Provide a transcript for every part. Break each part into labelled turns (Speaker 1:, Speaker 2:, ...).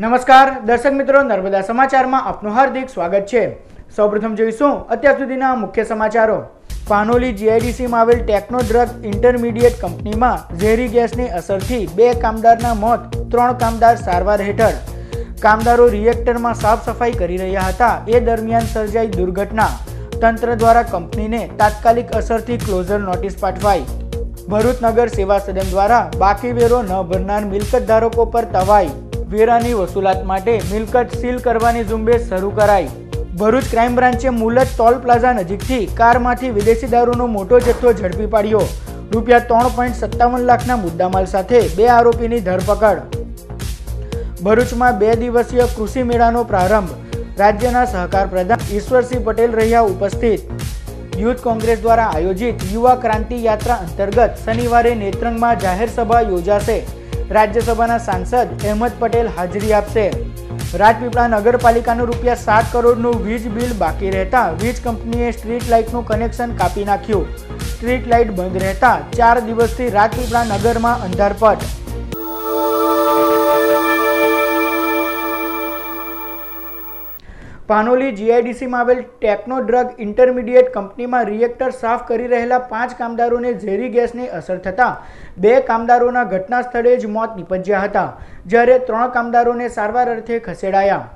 Speaker 1: નમસ્કાર દર્શક મિત્રો, નર્મદા સમાચારમાં આપનું હાર્દિક સ્વાગત છે। સૌપ્રથમ જોઈશું અત્યાર સુધીના મુખ્ય સમાચારો। પાનોલી જીઆઈડીસીમાં આવેલ ટેકનો ડ્રગ ઇન્ટરમીડિયેટ કંપનીમાં ઝેરી ગેસની અસરથી 2 કામદારના મોત, 3 કામદાર સારવાર હેઠળ। કામદારો રિએક્ટરમાં સાફ સફાઈ કરી રહ્યા હતા એ દરમિયાન સર્જાઈ દુર્ઘટના। તંત્ર દ્વારા કંપનીને તાત્કાલિક અસરથી ક્લોઝર નોટિસ પાઠવાઈ। ભરૂચ નગર સેવા સદન દ્વારા બાકી વેરો ન ભરનાર મિલકત ધારકો પર તવાઈ। વેરાની વસૂલાત માટે મિલકત સીલ કરવાની ઝુંબેશ શરૂ કરાઈ। ભરૂચ ક્રાઇમ બ્રાન્ચે મુલત ટોલ પ્લાઝા નજીકથી કારમાંથી વિદેશી દારૂનો મોટો જથ્થો ઝડપી પાડ્યો। રૂપિયા 3.57 લાખના મુદ્દામાલ સાથે 2 આરોપીની ધરપકડ। ભરૂચમાં 2 દિવસીય કૃષિ મેળાનો પ્રારંભ। રાજ્યના સહકાર પ્રધાન ઈશ્વરસિંહ પટેલ રહ્યા ઉપસ્થિત। યુથ કોંગ્રેસ દ્વારા આયોજિત યુવા ક્રાંતિ યાત્રા અંતર્ગત શનિવારે નેત્રંગમાં જાહેર સભા યોજાશે। રાજ્યસભાના સાંસદ અહેમદ પટેલ હાજરી આપશે। રાજપીપળા નગરપાલિકાનું રૂપિયા 7 કરોડનું વીજ બિલ બાકી રહેતા વીજ કંપનીએ સ્ટ્રીટ લાઇટનું કનેક્શન કાપી નાખ્યું। સ્ટ્રીટ લાઇટ બંધ રહેતા 4 દિવસથી રાજપીપળા નગરમાં અંધારપટ। પાનોલી જીઆઈડીસીમાં આવેલ ટેકનો ડ્રગ ઇન્ટરમીડિયેટ કંપનીમાં રિએક્ટર સાફ કરી રહેલા 5 કામદારોને ઝેરી ગેસની અસર થતાં 2 કામદારોના ઘટના સ્થળે જ મોત નીપજ્યા હતા, જ્યારે 3 કામદારોને સારવાર અર્થે ખસેડાયા।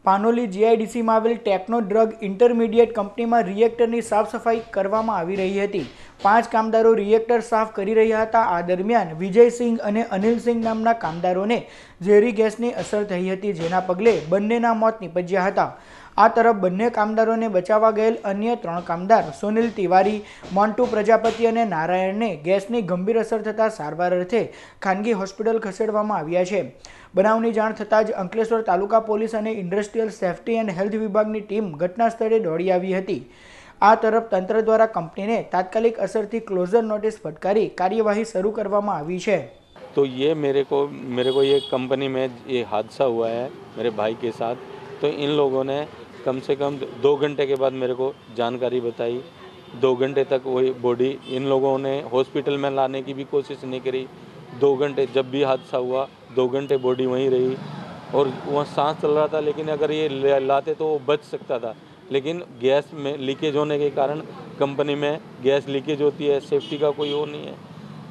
Speaker 1: પાનોલી જીઆઈડીસીમાં આવેલ ટેકનો ડ્રગ ઇન્ટરમીડિયેટ કંપનીમાં રિએક્ટરની સાફ સફાઈ કરવામાં આવી રહી હતી। 5 કામદારો રિએક્ટર સાફ કરી રહ્યા હતા। આ દરમિયાન વિજયસિંહ અને અનિલસિંહ નામના કામદારોને ઝેરી ગેસની અસર થઈ હતી, જેના પગલે બંનેના મોત નીપજ્યા હતા। આ તરફ બંને કામદારોને બચાવવા ગયેલ અન્ય 3 કામદાર સુનિલ તિવારી, મોન્ટુ પ્રજાપતિ અને નારાયણને ગેસની ગંભીર અસર થતાં સારવાર અર્થે ખાનગી હોસ્પિટલ ખસેડવામાં આવ્યા છે। બનાવની જાણ થતાં જ અંકલેશ્વર તાલુકા પોલીસ અને ઇન્ડસ્ટ્રીયલ સેફ્ટી એન્ડ હેલ્થ વિભાગની ટીમ ઘટના સ્થળે દોડી આવી હતી। આ તરફ તંત્ર દ્વારા કંપનીને તાત્કાલિક અસરથી ક્લોઝર નોટિસ ફટકારી કાર્યવાહી શરૂ કરવામાં આવી છે।
Speaker 2: तो ये मेरे को ये कंपनी में ये हादसा हुआ है मेरे भाई के साथ। तो इन लोगों ने कम से कम 2 घंटे के बाद मेरे को जानकारी बताई। 2 घंटे तक वही बॉडी इन लोगों ने हॉस्पिटल में लाने की भी कोशिश नहीं करी। 2 घंटे जब भी हादसा हुआ 2 घंटे बॉडी वहीं रही और वहाँ सांस चल रहा था, लेकिन अगर ये लाते तो वो बच सकता था। लेकिन गैस में लीकेज होने के कारण कंपनी में गैस लीकेज होती है, सेफ्टी का कोई वो नहीं है,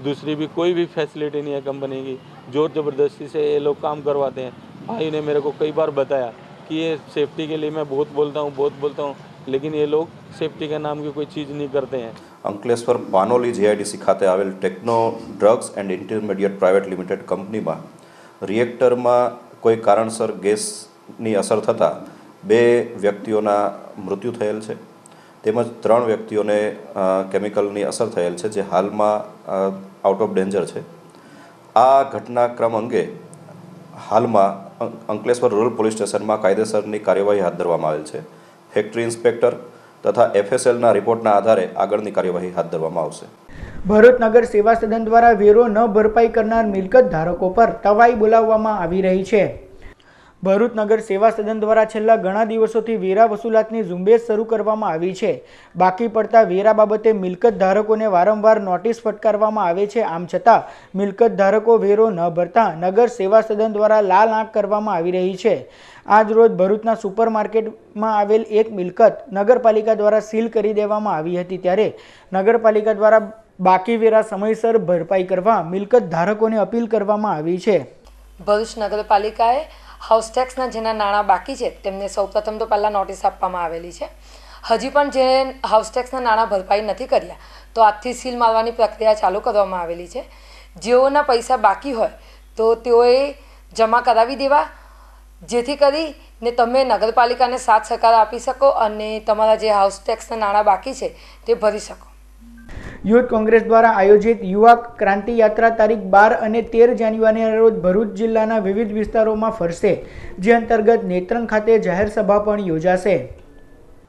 Speaker 2: दूसरी भी कोई भी फैसिलिटी नहीं है कंपनी की। जोर ज़बरदस्ती से ये लोग काम करवाते हैं। भाई ने मेरे को कई बार बताया कि ये सेफ्टी के लिए मैं बहुत बोलता हूँ, लेकिन ये लोग सेफ्टी के नाम की कोई चीज़ नहीं करते हैं।
Speaker 3: અંકલેશ્વર પાનોલી જીઆઈડીસી ખાતે આવેલ techno drugs and intermediate private limited કંપનીમાં રિએક્ટરમાં કોઈ કારણસર ગેસની અસર થતાં 2 વ્યક્તિઓના મૃત્યુ થયેલ છે, તેમજ 3 વ્યક્તિઓને કેમિકલની અસર થયેલ છે, જે હાલમાં આઉટ ઓફ ડેન્જર છે। આ ઘટનાક્રમ અંગે હાલમાં અંકલેશ્વર રૂરલ પોલીસ સ્ટેશનમાં કાયદેસરની કાર્યવાહી હાથ ધરવામાં આવેલ છે। ફેક્ટરી ઇન્સ્પેક્ટર તથા એફએસએલના રિપોર્ટના આધારે આગળની કાર્યવાહી હાથ ધરવામાં આવશે।
Speaker 1: ભરૂચ નગર સેવા સદન દ્વારા વેરો ન ભરપાઈ કરનાર મિલકત ધારકો પર તવાઈ બોલાવવામાં આવી રહી છે। ભરૂચ નગર સેવા સદન દ્વારા છેલ્લા ઘણા દિવસોથી વેરા વસૂલાતની ઝુંબેશ શરૂ કરવામાં આવી છે। બાકી પડતા વેરા બાબતે મિલકત ધારકોને વારંવાર નોટિસ ફટકારવામાં આવે છે। આમ છતાં મિલકત ધારકો વેરો ન ભરતા નગર સેવા સદન દ્વારા લાલ આંખ કરવામાં આવી રહી છે। આજ રોજ ભરૂચના સુપર માર્કેટમાં આવેલ એક મિલકત નગરપાલિકા દ્વારા સીલ કરી દેવામાં આવી હતી, ત્યારે નગરપાલિકા દ્વારા બાકી વેરા સમયસર ભરપાઈ કરવા મિલકત ધારકોને અપીલ કરવામાં આવી છે।
Speaker 4: ભરૂચ નગરપાલિકાએ હાઉસ ટેક્સના જેના નાણાં બાકી છે તેમને સૌપ્રથમ તો પહેલાં નોટિસ આપવામાં આવેલી છે। હજી પણ જે હાઉસ ટેક્સના નાણાં ભરપાઈ નથી કર્યા તો આજથી સીલ મારવાની પ્રક્રિયા ચાલુ કરવામાં આવેલી છે। જેઓના પૈસા બાકી હોય તો તેઓએ જમા કરાવી દેવા, જેથી કરીને તમે નગરપાલિકાને સાથ સહકાર આપી શકો અને તમારા જે હાઉસ ટેક્સના નાણાં બાકી છે તે ભરી શકો।
Speaker 1: યુથ કોંગ્રેસ દ્વારા આયોજિત યુવા ક્રાંતિ યાત્રા તારીખ 12 અને 13 જાન્યુઆરીના રોજ ભરૂચ જિલ્લાના વિવિધ વિસ્તારોમાં ફરશે, જે અંતર્ગત નેત્રંગ ખાતે જાહેર સભા પણ યોજાશે।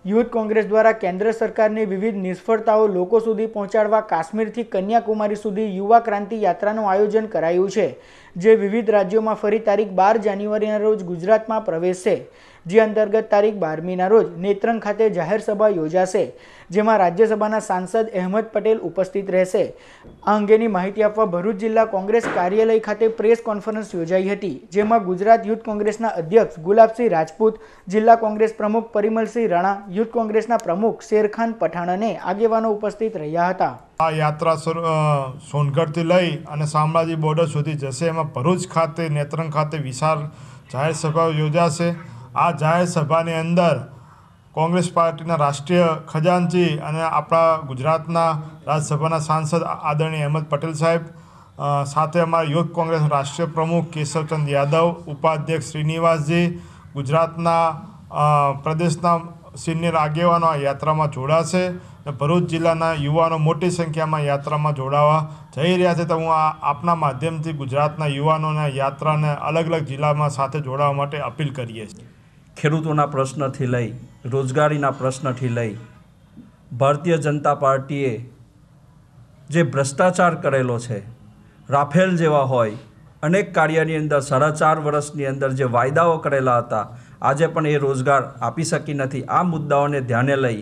Speaker 1: યુથ કોંગ્રેસ દ્વારા કેન્દ્ર સરકારની વિવિધ નિષ્ફળતાઓ લોકો સુધી પહોંચાડવા કાશ્મીરથી કન્યાકુમારી સુધી યુવા ક્રાંતિ યાત્રાનું આયોજન કરાયું છે। જે વિવિધ રાજ્યોમાં ફરી તારીખ 12 જાન્યુઆરીના રોજ ગુજરાતમાં પ્રવેશશે, જે અંતર્ગત તારીખ 12મીના રોજ નેત્રંગ ખાતે જાહેર સભા યોજાશે, જેમાં રાજ્યસભાના સાંસદ અહેમદ પટેલ ઉપસ્થિત રહેશે। આ અંગેની માહિતી આપવા ભરૂચ જિલ્લા કોંગ્રેસ કાર્યાલય ખાતે પ્રેસ કોન્ફરન્સ યોજાઈ હતી, જેમાં ગુજરાત યુથ કોંગ્રેસના અધ્યક્ષ ગુલાબસિંહ રાજપૂત, જિલ્લા કોંગ્રેસ પ્રમુખ પરિમલસિંહ રાણા, યુથ કોંગ્રેસના પ્રમુખ શેરખાન પઠાણ અને આગેવાનો ઉપસ્થિત રહ્યા હતા।
Speaker 5: આ યાત્રા સોનગઢથી લઈ અને શામળાજી બોર્ડર સુધી જશે। એમાં ભરૂચ ખાતે નેત્રંગ ખાતે વિશાળ જાહેર સભા યોજાશે। આ જાહેર સભાની અંદર કોંગ્રેસ પાર્ટીના રાષ્ટ્રીય ખજાનચી અને આપણા ગુજરાતના રાજ્યસભાના સાંસદ આદરણીય અહેમદ પટેલ સાહેબ, સાથે અમારા યુથ કોંગ્રેસ રાષ્ટ્રીય પ્રમુખ કેશવચંદ યાદવ, ઉપાધ્યક્ષ શ્રીનિવાસજી, ગુજરાતના પ્રદેશના સિનિયર આગેવાનો આ યાત્રામાં જોડાશે। ભરૂચ જિલ્લાના યુવાનો મોટી સંખ્યામાં યાત્રામાં જોડાવા જઈ રહ્યા છે। તો હું આપના માધ્યમથી ગુજરાતના યુવાનોને યાત્રાને અલગ અલગ જિલ્લામાં સાથે જોડાવા માટે અપીલ કરીએ છીએ।
Speaker 6: ખેડૂતોના પ્રશ્નથી લઈ રોજગારીના પ્રશ્નથી લઈ ભારતીય જનતા પાર્ટીએ જે ભ્રષ્ટાચાર કરેલો છે, રાફેલ જેવા હોય અનેક કાર્યની અંદર 4.5 વર્ષની અંદર જે વાયદાઓ કરેલા હતા, આજે પણ એ રોજગાર આપી શકી નથી। આ મુદ્દાઓને ધ્યાને લઈ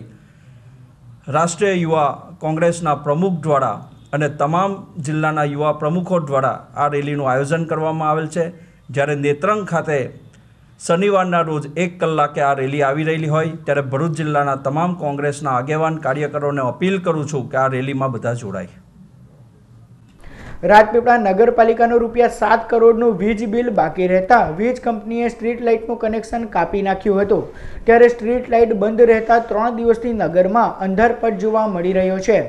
Speaker 6: રાષ્ટ્રીય યુવા કોંગ્રેસના પ્રમુખ દ્વારા અને તમામ જિલ્લાના યુવા પ્રમુખો દ્વારા આ રેલીનું આયોજન કરવામાં આવેલ છે। જ્યારે નેત્રંગ ખાતે શનિવારના રોજ 1 કલાકે આ રેલી આવી રહેલી હોય, ત્યારે ભરૂચ જિલ્લાના તમામ કોંગ્રેસના આગેવાન કાર્યકરોને અપીલ કરું છું કે આ રેલીમાં બધા જોડાય।
Speaker 1: રાજપીપળા નગરપાલિકાનું ₹7 કરોડનું વીજ બિલ બાકી રહેતા વીજ કંપનીએ સ્ટ્રીટ લાઇટનું કનેક્શન કાપી નાખ્યું હતું, ત્યારે સ્ટ્રીટ લાઇટ બંધ રહેતા 3 દિવસથી નગરમાં અંધારપટ જોવા મળી રહ્યો છે।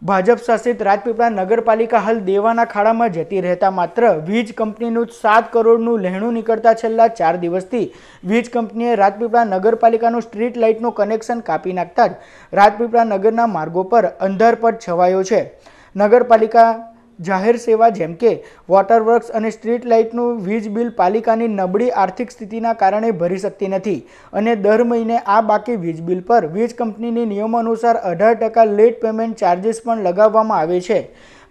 Speaker 1: ભાજપ શાસિત રાજપીપળા નગરપાલિકા હાલ દેવાના ખાડામાં જતી રહેતા માત્ર વીજ કંપનીનું 7 કરોડનું લહેણું નીકળતા છેલ્લા 4 દિવસથી વીજ કંપનીએ રાજપીપળા નગરપાલિકાનું સ્ટ્રીટ લાઇટનું કનેક્શન કાપી નાખતા જ રાજપીપળા નગરના માર્ગો પર અંધારપટ છવાયો છે। નગરપાલિકા જાહેર સેવા જેમ કે વોટર વર્ક્સ અને સ્ટ્રીટ લાઇટનું વીજ બિલ પાલિકાની નબળી આર્થિક સ્થિતિના કારણે ભરી શકતી નથી અને દર મહિને આ બાકી વીજ બિલ પર વીજ કંપનીની નિયમો અનુસાર 18% લેટ પેમેન્ટ ચાર્જીસ પણ લગાવવામાં આવે છે।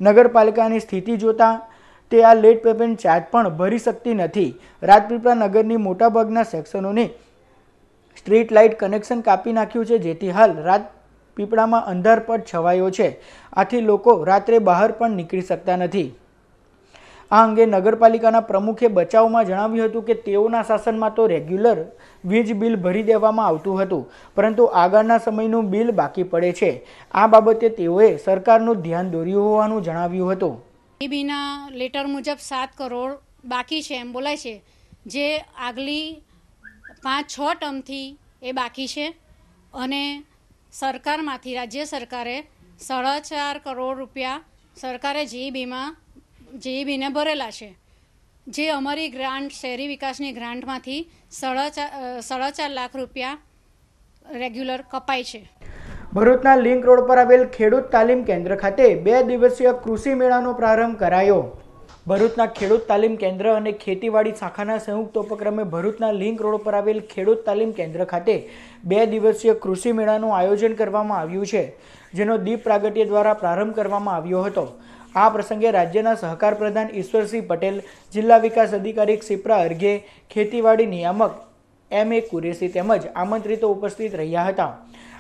Speaker 1: નગરપાલિકાની સ્થિતિ જોતા તે આ લેટ પેમેન્ટ ચાર્જ પણ ભરી શકતી નથી। રાજપીપળા નગરની મોટાભાગના સેક્શનોની સ્ટ્રીટ લાઇટ કનેક્શન કાપી નાખ્યું છે, જેથી હાલ પીપળામાં અંધારપટ છવાયો છે। આથી લોકો રાત્રે બહાર પણ નીકળી શકતા નથી। આ અંગે નગરપાલિકાના પ્રમુખે બચાવમાં જણાવ્યું હતું કે તેઓના શાસનમાં તો રેગ્યુલર વીજ બિલ ભરી દેવામાં આવતું હતું, પરંતુ આગળના સમયનું બિલ બાકી પડે છે। આ બાબતે તેઓએ સરકારનું ધ્યાન દોર્યું હોવાનું જણાવ્યું હતું।
Speaker 7: બીના લેટર મુજબ 7 કરોડ બાકી છે એમ બોલાય છે, જે આગલી 5-6 ટર્મથી એ બાકી છે અને સરકારમાંથી રાજ્ય સરકારે 4.5 કરોડ રૂપિયા સરકારે જીઈબીને ભરેલા છે, જે અમારી ગ્રાન્ટ શહેરી વિકાસની ગ્રાન્ટમાંથી 4.5 લાખ રૂપિયા રેગ્યુલર કપાય છે।
Speaker 1: ભરૂચના લિંક રોડ પર આવેલ ખેડૂત તાલીમ કેન્દ્ર ખાતે 2 દિવસીય કૃષિ મેળાનો પ્રારંભ કરાયો। ભરૂચના ખેડૂત તાલીમ કેન્દ્ર અને ખેતીવાડી શાખાના સંયુક્ત ઉપક્રમે ભરૂચના લિંક રોડ પર આવેલ ખેડૂત તાલીમ કેન્દ્ર ખાતે 2 દિવસીય કૃષિ મેળાનું આયોજન કરવામાં આવ્યું છે, જેનો દીપ પ્રાગટ્ય દ્વારા પ્રારંભ કરવામાં આવ્યો હતો। આ પ્રસંગે રાજ્યના સહકાર પ્રધાન ઈશ્વરસિંહ પટેલ, જિલ્લા વિકાસ અધિકારી ક્ષિપ્રા અર્ઘે, ખેતીવાડી નિયામક MA કુરેશી તેમજ આમંત્રિતો ઉપસ્થિત રહ્યા હતા।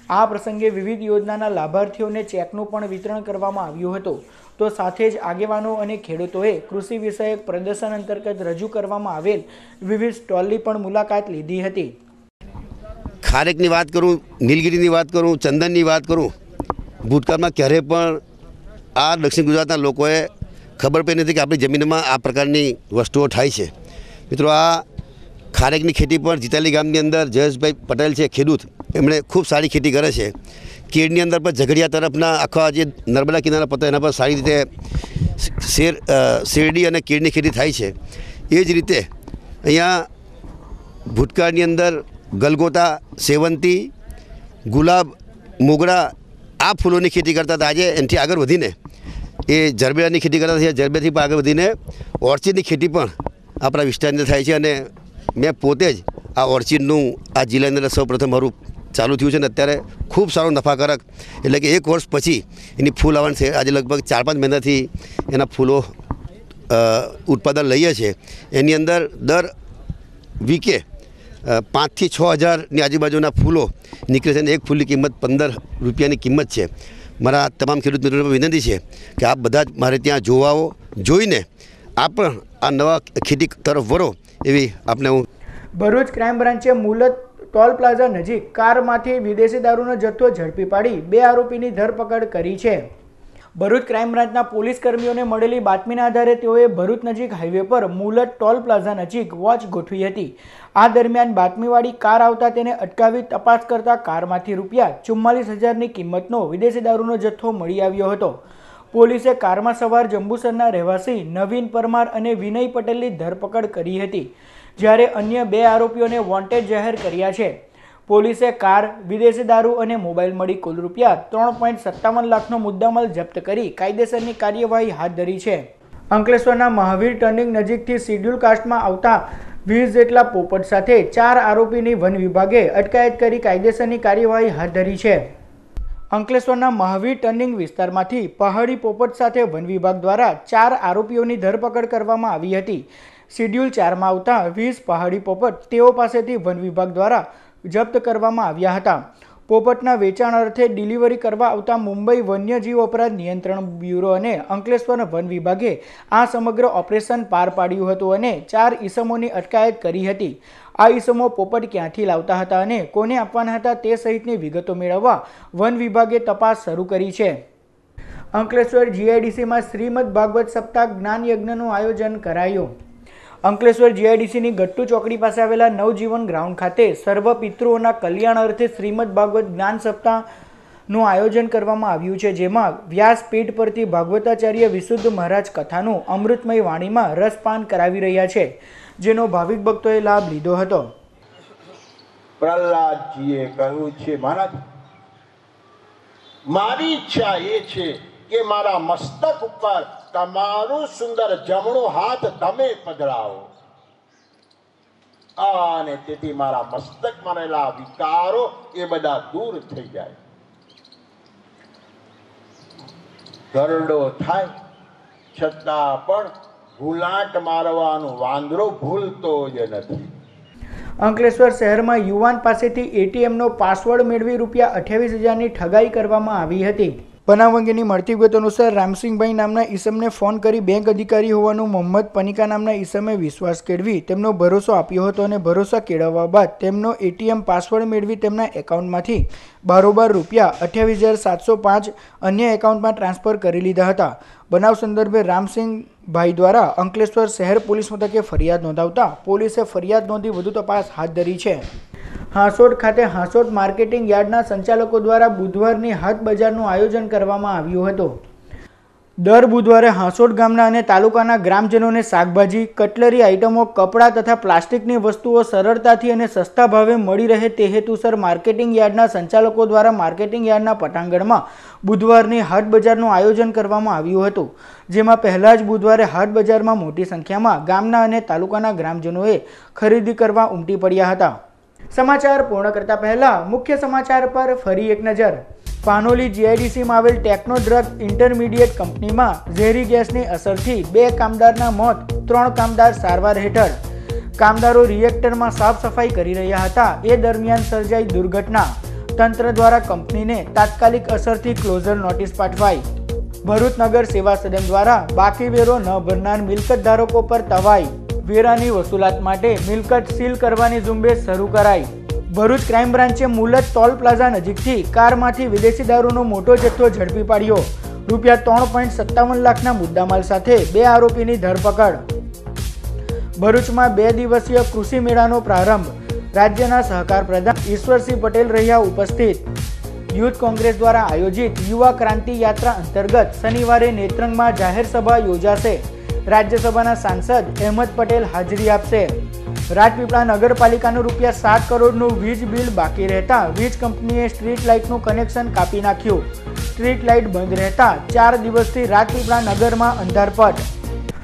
Speaker 1: આ પ્રસંગે વિવિધ યોજનાના લાભાર્થીઓને ચેકનું પણ વિતરણ કરવામાં આવ્યું હતું। તો સાથે જ આગેવાનો અને ખેડૂતોએ કૃષિ વિષયક પ્રદર્શન અંતર્ગત રજૂ કરવામાં આવેલ વિવિધ સ્ટોલની પણ મુલાકાત લીધી હતી।
Speaker 8: ખારેકની વાત કરું, નીલગિરીની વાત કરું, ચંદનની વાત કરું, ભૂતકાળમાં ક્યારેય પણ આ દક્ષિણ ગુજરાતના લોકોએ ખબર પડી નથી કે આપણી જમીનમાં આ પ્રકારની વસ્તુઓ થાય છે। મિત્રો, આ ખારેકની ખેતી પણ જીતાલી ગામની અંદર જયેશભાઈ પટેલ છે ખેડૂત, એમણે ખૂબ સારી ખેતી કરે છે। કેળની અંદર પણ ઝઘડિયા તરફના આખા જે નર્મદા કિનારા પતો એના પર સારી રીતે શેરડી અને કેળની ખેતી થાય છે। એ જ રીતે અહીંયા ભૂતકાળની અંદર ગલગોટા, સેવંતી, ગુલાબ, મોગરા આ ફૂલોની ખેતી કરતા હતા। આજે એનાથી આગળ વધીને એ જરબેરાની ખેતી કરતા હતા, જરબેરાથી પણ આગળ વધીને ઓર્ચિડની ખેતી પણ આપણા વિસ્તારની અંદર થાય છે અને મેં પોતે જ આ ઓર્ચિડનું આ જિલ્લાની અંદર સૌપ્રથમ મારું ચાલુ થયું છે ને અત્યારે ખૂબ સારો નફાકારક, એટલે કે 1 વર્ષ પછી એની ફૂલ આવવાની છે। આજે લગભગ 4-5 મહિનાથી એના ફૂલો ઉત્પાદન લઈએ છીએ એની અંદર દર વીકે 5 થી 6 હજારની આજુબાજુના ફૂલો નીકળે છે અને એક ફૂલની કિંમત 15 રૂપિયાની કિંમત છે. મારા તમામ ખેડૂત મિત્રોને વિનંતી છે કે આપ બધા જ મારે ત્યાં જોવાઓ, જોઈને આપ પણ આ નવા ખેતી તરફ વળો એવી આપને હું.
Speaker 1: ભરૂચ ક્રાઇમ બ્રાન્ચે મુલત ટોલ પ્લાઝા નજીક કારમાંથી વિદેશી દારૂનો જથ્થો ઝડપી પાડી 2 આરોપીની ધરપકડ કરી છે. ભરૂચ ક્રાઇમ બ્રાન્ચના પોલીસ કર્મીઓને મળેલી બાતમીના આધારે તેઓએ ભરૂચ નજીક હાઈવે પર મુલત ટોલ પ્લાઝા નજીક વોચ ગોઠવી હતી. આ દરમિયાન બાતમીવાળી કાર આવતા તેને અટકાવી તપાસ કરતા કારમાંથી રૂપિયા 44,000ની કિંમતનો વિદેશી દારૂનો જથ્થો મળી આવ્યો હતો. પોલીસે કારમાં સવાર જંબુસરના રહેવાસી નવીન પરમાર અને વિનય પટેલની ધરપકડ કરી હતી, જ્યારે અન્ય 2 આરોપીઓને વોન્ટેડ જાહેર કર્યા છે. પોલીસે કાર, વિદેશી દારૂ અને મોબાઈલ મળી કુલ રૂપિયા 3.57 લાખનો મુદ્દામાલ જપ્ત કરી કાયદેસરની કાર્યવાહી હાથ ધરી છે. અંકલેશ્વરના મહાવીર ટર્નિંગ નજીકથી શિડ્યુલ કાસ્ટમાં આવતા 20 જેટલા પોપટ સાથે 4 આરોપીની વન વિભાગે અટકાયત કરી કાયદેસરની કાર્યવાહી હાથ ધરી છે. અંકલેશ્વરના મહાવીર ટર્નિંગ વિસ્તારમાંથી પહાડી પોપટ સાથે વન વિભાગ દ્વારા 4 આરોપીઓની ધરપકડ કરવામાં આવી હતી. શિડ્યુલ 4માં આવતા 20 પહાડી પોપટ તેઓ પાસેથી વન વિભાગ દ્વારા જપ્ત કરવામાં આવ્યા હતા. પોપટના વેચાણ અર્થે ડિલિવરી કરવા આવતા મુંબઈ વન્યજીવ અપરાધ નિયંત્રણ બ્યુરો અને અંકલેશ્વર વન વિભાગે આ સમગ્ર ઓપરેશન પાર પાડ્યું હતું અને 4 ઈસમોની અટકાયત કરી હતી. આ ઈસમો પોપટ ક્યાંથી લાવતા હતા અને કોને આપવાના હતા તે સહિતની વિગતો મેળવવા વન વિભાગે તપાસ શરૂ કરી છે. અંકલેશ્વર જીઆઈડીસીમાં શ્રીમદ ભાગવત સપ્તાહ જ્ઞાન યજ્ઞનું આયોજન કરાયું. અંકલેશ્વર જીઆઈડીસીની ગટ્ટુ ચોકડી પાસે આવેલા નવજીવન ગ્રાઉન્ડ ખાતે સર્વ પિતૃઓના કલ્યાણ અર્થે શ્રીમદ ભાગવત જ્ઞાન સપ્તાહનું આયોજન કરવામાં આવ્યું છે, જેમાં વ્યાસપીઠ પરથી ભાગવતાચાર્ય વિશુદ્ધ મહારાજ કથાનું અમૃતમય વાણીમાં રસપાન કરાવી રહ્યા છે, જેનો ભાવિક ભક્તોએ લાભ લીધો હતો.
Speaker 9: પ્રહલાદજીએ કહ્યું છે, મહારાજ મારી ઈચ્છા એ છે કે મારા મસ્તક ઉપર તમારું સુંદર જમણો હાથ તમે પધરાવો અને તેથી મારા મસ્તકમાં રહેલા વિકારો એ બધા દૂર થઈ જાય. ગરડો થાય છતાં પણ ભૂલાટ મારવાનું વાંદરો ભૂલતો જ નથી.
Speaker 1: અંકલેશ્વર શહેરમાં યુવાન પાસેથી એટીએમનો પાસવર્ડ મેળવી રૂપિયા 28,000ની ઠગાઈ કરવામાં આવી હતી. બનાવ અંગેની મળતી વિગત અનુસાર રામસિંહભાઈ નામના ઈસમને ફોન કરી બેંક અધિકારી હોવાનું મોહમ્મદ પનિકા નામના ઈસમે વિશ્વાસ કેળવી તેમનો ભરોસો આપ્યો હતો અને ભરોસો કેળવવા બાદ તેમનો એટીએમ પાસવર્ડ મેળવી તેમના એકાઉન્ટમાંથી બારોબાર રૂપિયા 28,705 અન્ય એકાઉન્ટમાં ટ્રાન્સફર કરી લીધા હતા. બનાવ સંદર્ભે રામસિંહભાઈ દ્વારા અંકલેશ્વર શહેર પોલીસ મથકે ફરિયાદ નોંધાવતા પોલીસે ફરિયાદ નોંધી વધુ તપાસ હાથ ધરી છે. હાંસોડ ખાતે હાંસોડ માર્કેટિંગ યાર્ડના સંચાલકો દ્વારા બુધવારની હાટ બજારનું આયોજન કરવામાં આવ્યું હતું. દર બુધવારે હાંસોડ ગામના અને તાલુકાના ગ્રામજનોને શાકભાજી, કટલરી આઇટમો, કપડાં તથા પ્લાસ્ટિકની વસ્તુઓ સરળતાથી અને સસ્તા ભાવે મળી રહે તે હેતુસર માર્કેટિંગ યાર્ડના સંચાલકો દ્વારા માર્કેટિંગ યાર્ડના પટાંગણમાં બુધવારની હાટ બજારનું આયોજન કરવામાં આવ્યું હતું, જેમાં પહેલા જ બુધવારે હાટ બજારમાં મોટી સંખ્યામાં ગામના અને તાલુકાના ગ્રામજનોએ ખરીદી કરવા ઉમટી પડ્યા હતા. સમાચાર પૂર્ણ કરતા પહેલા મુખ્ય સમાચાર પર ફરી એક નજર. પાનોલી જીઆઈડીસીમાં આવેલ ટેકનો ડ્રગ ઇન્ટરમીડિયેટ કંપનીમાં ઝેરી ગેસની અસરથી 2 કામદારના મોત, 3 કામદાર સારવાર હેઠળ. કામદારો રિએક્ટરમાં સાફ સફાઈ કરી રહ્યા હતા એ દરમિયાન સર્જાઈ દુર્ઘટના. તંત્ર દ્વારા કંપનીને તાત્કાલિક અસરથી ક્લોઝર નોટિસ પાઠવાઈ. ભરૂચ નગર સેવા સદન દ્વારા બાકી વેરો ન ભરનાર મિલકત ધારકો પર તવાઈ. વેરાની વસૂલાત માટે મિલકત સીલ કરવાની ઝુંબેશ શરૂ કરાઈ. ભરૂચ ક્રાઇમ બ્રાન્ચે મુલત ટોલ પ્લાઝા નજીકથી કારમાંથી વિદેશી દારૂનો મોટો જથ્થો ઝડપી પાડ્યો. રૂપિયા 3.57 લાખના મુદ્દામાલ સાથે 2 આરોપીની ધરપકડ. ભરૂચમાં 2 દિવસીય કૃષિ મેળાનો પ્રારંભ. રાજ્યના સહકાર પ્રધાન ઈશ્વરસિંહ પટેલ રહ્યા ઉપસ્થિત. યુથ કોંગ્રેસ દ્વારા આયોજિત યુવા ક્રાંતિ યાત્રા અંતર્ગત શનિવારે નેત્રંગમાં જાહેર સભા યોજાશે. રાજ્યસભાના સાંસદ અહેમદ પટેલ હાજરી આપશે. રાજપીપળા નગરપાલિકાનું રૂપિયા 7 કરોડનું વીજ બિલ બાકી રહેતા વીજ કંપનીએ સ્ટ્રીટ લાઇટનું કનેક્શન કાપી નાખ્યું. સ્ટ્રીટ લાઇટ બંધ રહેતા 4 દિવસથી રાજપીપળા નગરમાં અંધારપટ.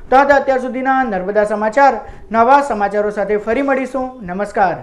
Speaker 1: તો અત્યાર સુધીના નર્મદા સમાચાર. નવા સમાચારો સાથે ફરી મળીશું. નમસ્કાર.